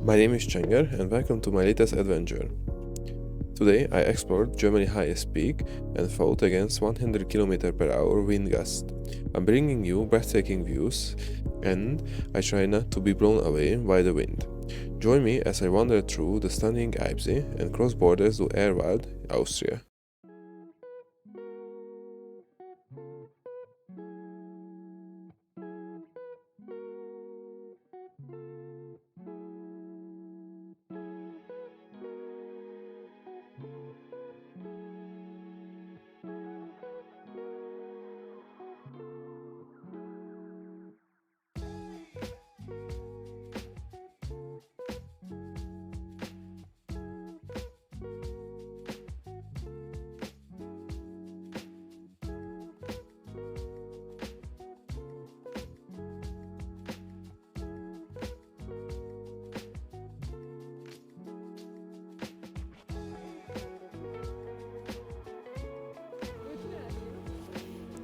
My name is Csenger and welcome to my latest adventure. Today I explored Germany's highest peak and fought against 100 km/h wind gusts. I'm bringing you breathtaking views and I try not to be blown away by the wind. Join me as I wander through the stunning Eibsee and cross borders to Ehrwald, Austria.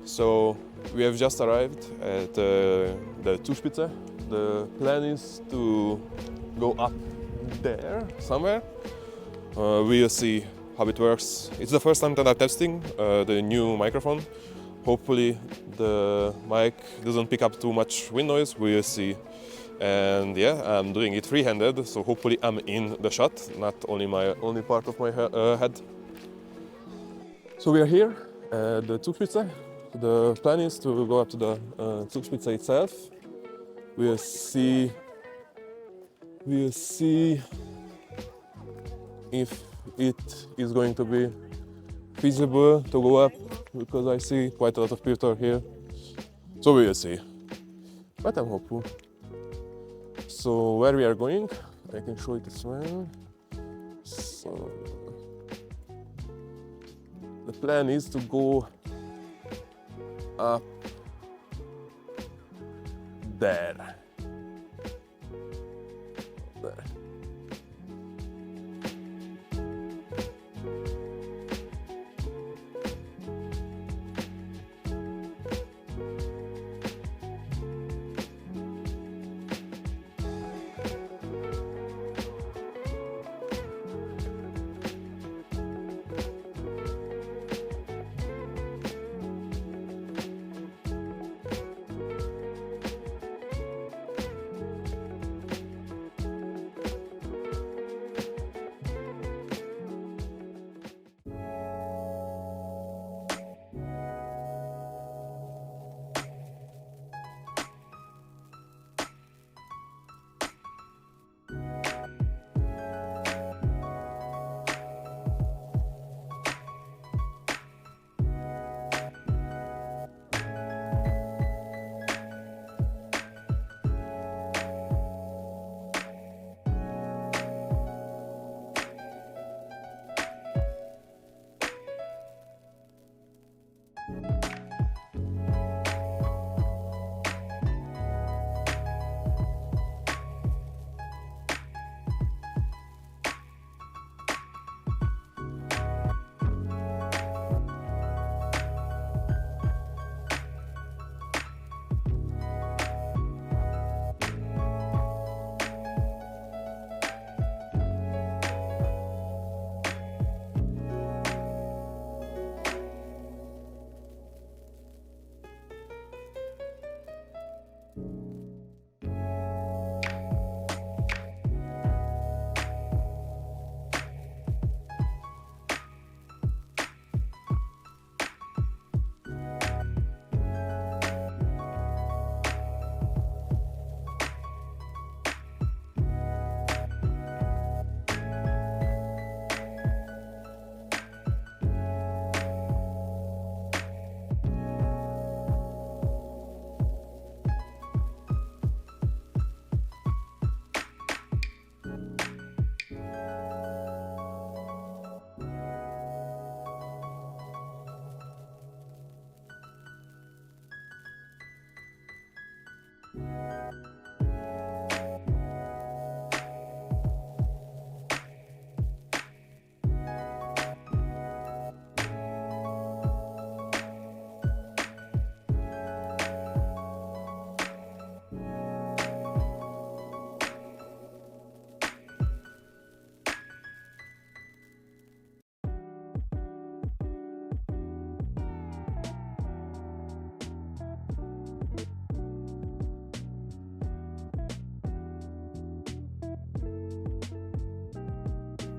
So we have just arrived at the Zugspitze. The plan is to go up there somewhere. We'll see how it works. It's the first time that I'm testing the new microphone. Hopefully the mic doesn't pick up too much wind noise. We'll see. And yeah, I'm doing it free-handed, so hopefully I'm in the shot, not only part of my head. So we are here at the Zugspitze. The plan is to go up to the Zugspitze itself. We'll see if it is going to be feasible to go up, because I see quite a lot of people here. So we will see. But I'm hopeful. So where we are going, I can show it as well. So the plan is to go up there.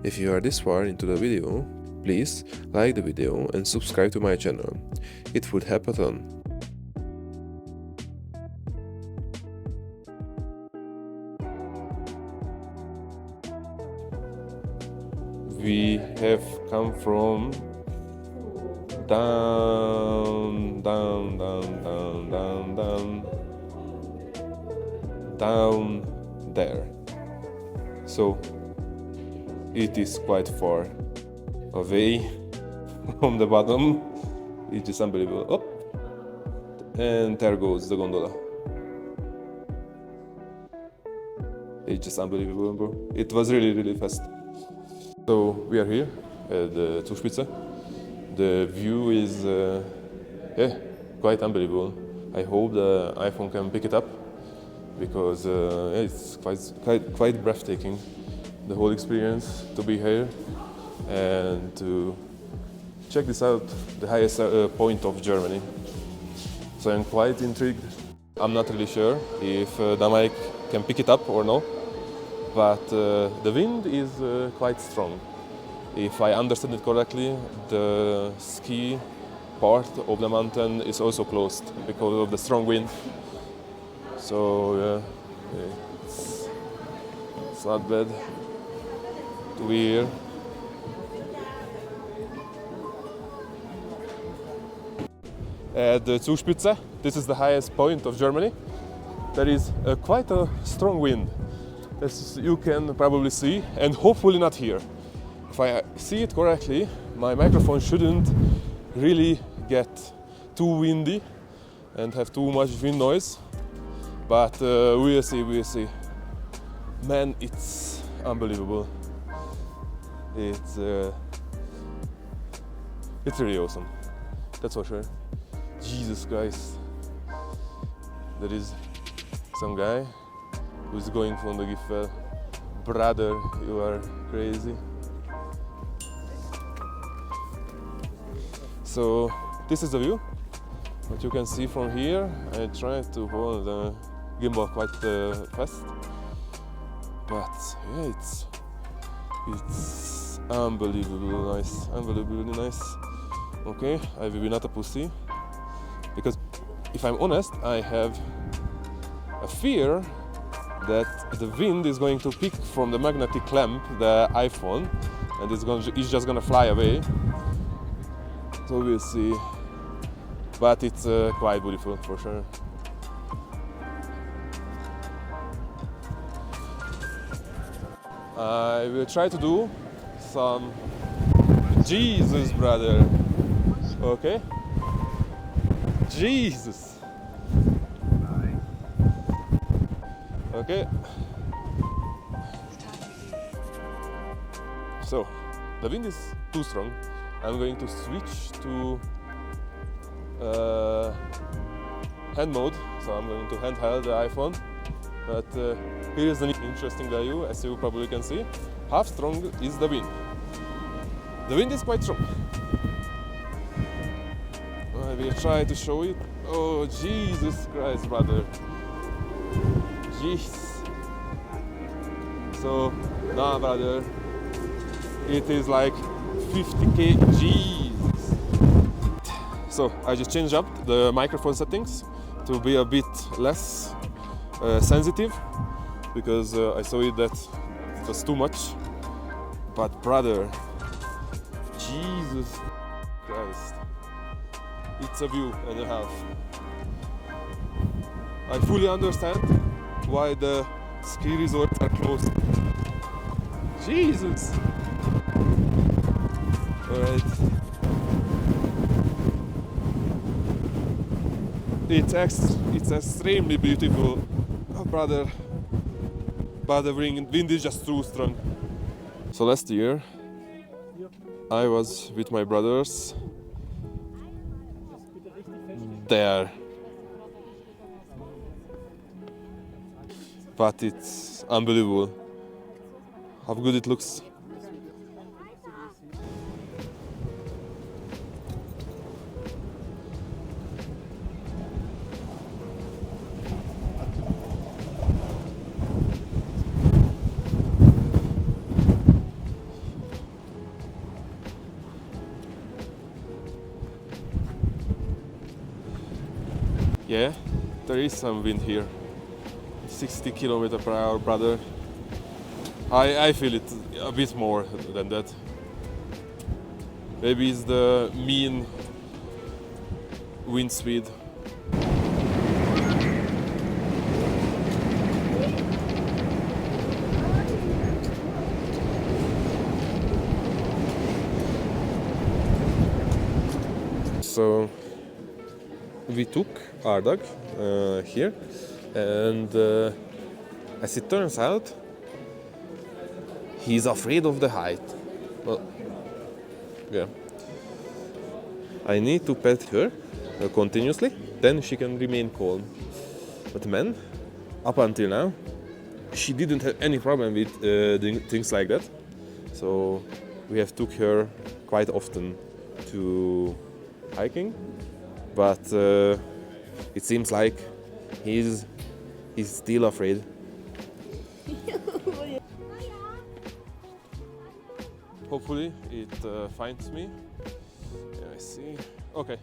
If you are this far into the video, please like the video and subscribe to my channel. It would help a ton. We have come from down there. So it is quite far away from the bottom. It is unbelievable. Oh, and there goes the gondola. It's just unbelievable, bro. It was really fast. So we are here at the Zugspitze. The view is quite unbelievable. I hope the iPhone can pick it up because it's quite breathtaking. The whole experience to be here and to check this out, the highest point of Germany. So I'm quite intrigued. I'm not really sure if the mic can pick it up or no, but the wind is quite strong. If I understand it correctly, the ski part of the mountain is also closed because of the strong wind. So it's not bad to be here. At the Zugspitze, this is the highest point of Germany. There is quite a strong wind, as you can probably see, and hopefully not hear. If I see it correctly, my microphone shouldn't really get too windy and have too much wind noise, but we'll see. Man, it's unbelievable. It's really awesome, that's for sure. Jesus Christ. There is some guy who's going from the Gipfel. Brother, you are crazy. So this is the view, what you can see from here. I try to hold the gimbal quite fast, but yeah, it's unbelievably nice. Okay, I will be not a pussy, because if I'm honest, I have a fear that the wind is going to pick from the magnetic clamp the iPhone, and it's just gonna fly away. So we'll see, but it's quite beautiful for sure. I will try to do some Jesus, brother. Okay? Jesus. Okay. So, the wind is too strong. I'm going to switch to hand mode, so I'm going to handheld the iPhone. But here is an interesting value, as you probably can see. How strong is the wind? The wind is quite strong. I will try to show it. Oh, Jesus Christ, brother. Jeez. So, nah, brother. It is like 50k. Jesus. So, I just changed up the microphone settings to be a bit less sensitive, because I saw it that it was too much. But, brother, Jesus Christ. It's a view and a half. I fully understand why the ski resorts are closed. Jesus! Alright. It's extremely beautiful. Oh, brother. But the wind is just too strong. So last year, I was with my brothers there. But it's unbelievable how good it looks. Yeah, there is some wind here. 60 km/h, brother. I feel it a bit more than that. Maybe it's the mean wind speed. So we took our dog here, and as it turns out, he's afraid of the height. Well, yeah. I need to pet her continuously, then she can remain calm. But man, up until now, she didn't have any problem with doing things like that. So we have took her quite often to hiking, but it seems like he's still afraid. Hopefully it finds me. Yeah, I see. Okay,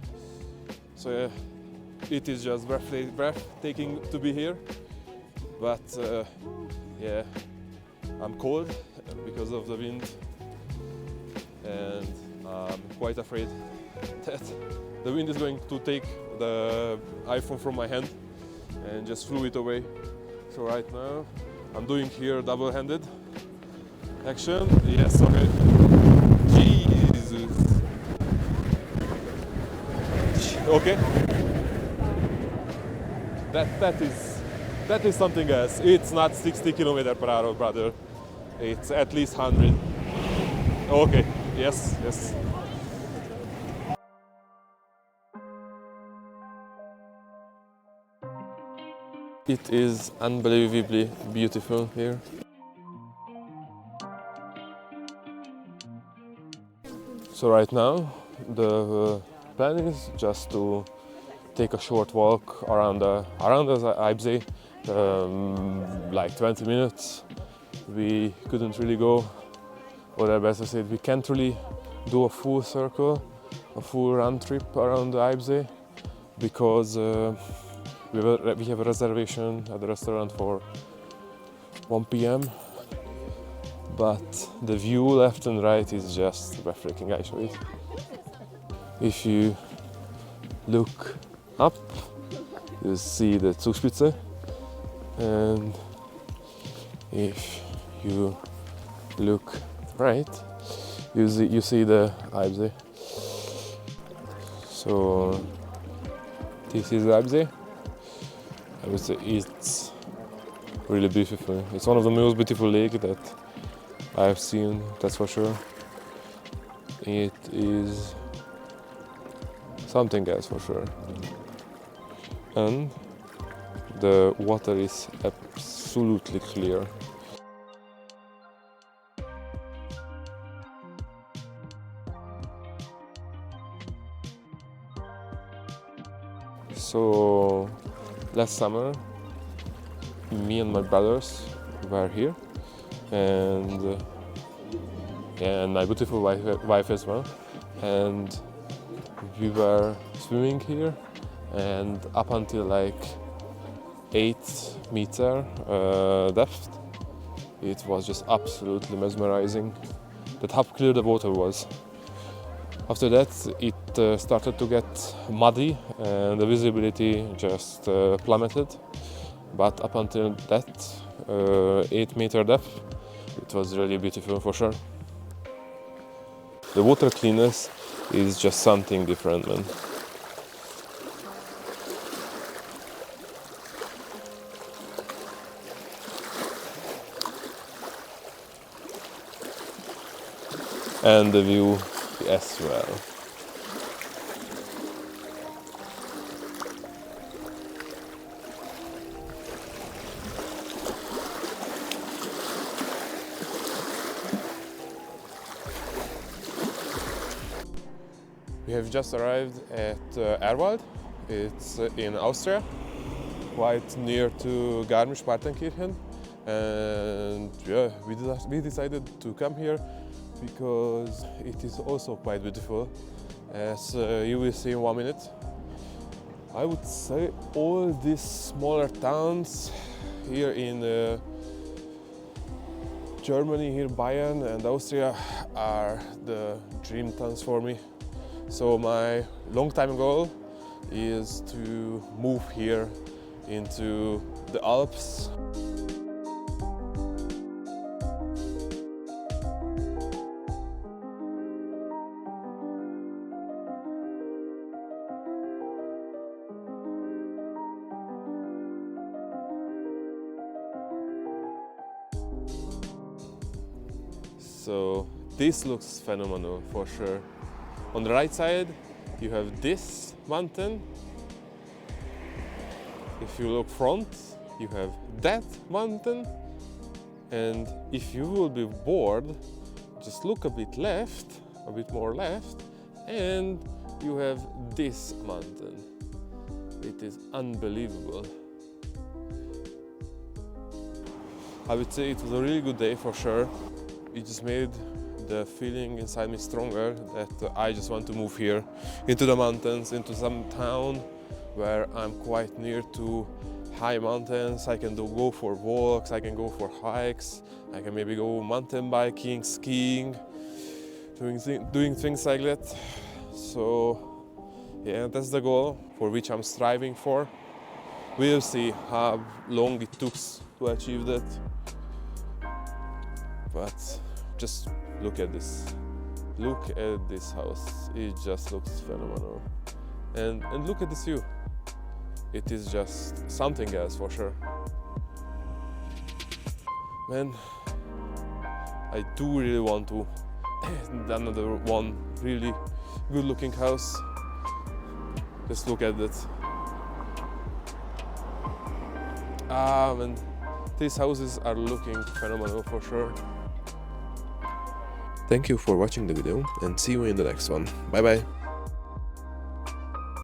so yeah, it is just breathtaking to be here, but yeah, I'm cold because of the wind, and I'm quite afraid that the wind is going to take the iPhone from my hand and just flew it away. So right now I'm doing here double-handed action. Yes, okay. Jesus. Okay. That is something else. It's not 60 km/h, brother. It's at least 100. Okay. Yes. Yes. It is unbelievably beautiful here. So right now the plan is just to take a short walk around the Eibsee, like 20 minutes. We couldn't really go, or better said, we can't really do a full circle, a full run trip around the Eibsee, because we have a reservation at the restaurant for 1 p.m. But the view left and right is just breathtaking, I show it. If you look up, you see the Zugspitze, and if you look right, you see the Eibsee. So this is Eibsee. I would say it's really beautiful. It's one of the most beautiful lakes that I've seen, that's for sure. It is something else for sure. And the water is absolutely clear. So last summer, me and my brothers were here, and my beautiful wife as well, and we were swimming here, and up until like 8-meter depth, it was just absolutely mesmerizing that how clear the water was. After that it started to get muddy and the visibility just plummeted, but up until that 8-meter depth, it was really beautiful for sure. The water cleanness is just something different, man. And the view as well. We have just arrived at Ehrwald. It's in Austria, quite near to Garmisch-Partenkirchen, and yeah, we decided to come here because it is also quite beautiful. As you will see in 1 minute, I would say all these smaller towns here in Germany, here Bayern and Austria, are the dream towns for me. So my long time goal is to move here into the Alps. So this looks phenomenal for sure. On the right side you have this mountain. If you look front, you have that mountain. And if you will be bored, just look a bit left, a bit more left, and you have this mountain. It is unbelievable. I would say it was a really good day for sure. It just made the feeling inside me stronger that I just want to move here into the mountains, into some town where I'm quite near to high mountains. I can go for walks, I can go for hikes, I can maybe go mountain biking, skiing, doing things like that. So yeah, that's the goal for which I'm striving for. We'll see how long it took to achieve that. But just look at this. Look at this house. It just looks phenomenal. And look at this view. It is just something else for sure. Man, I do really want to another one really good looking house. Just look at that. Man, these houses are looking phenomenal for sure. Thank you for watching the video and see you in the next one. Bye bye.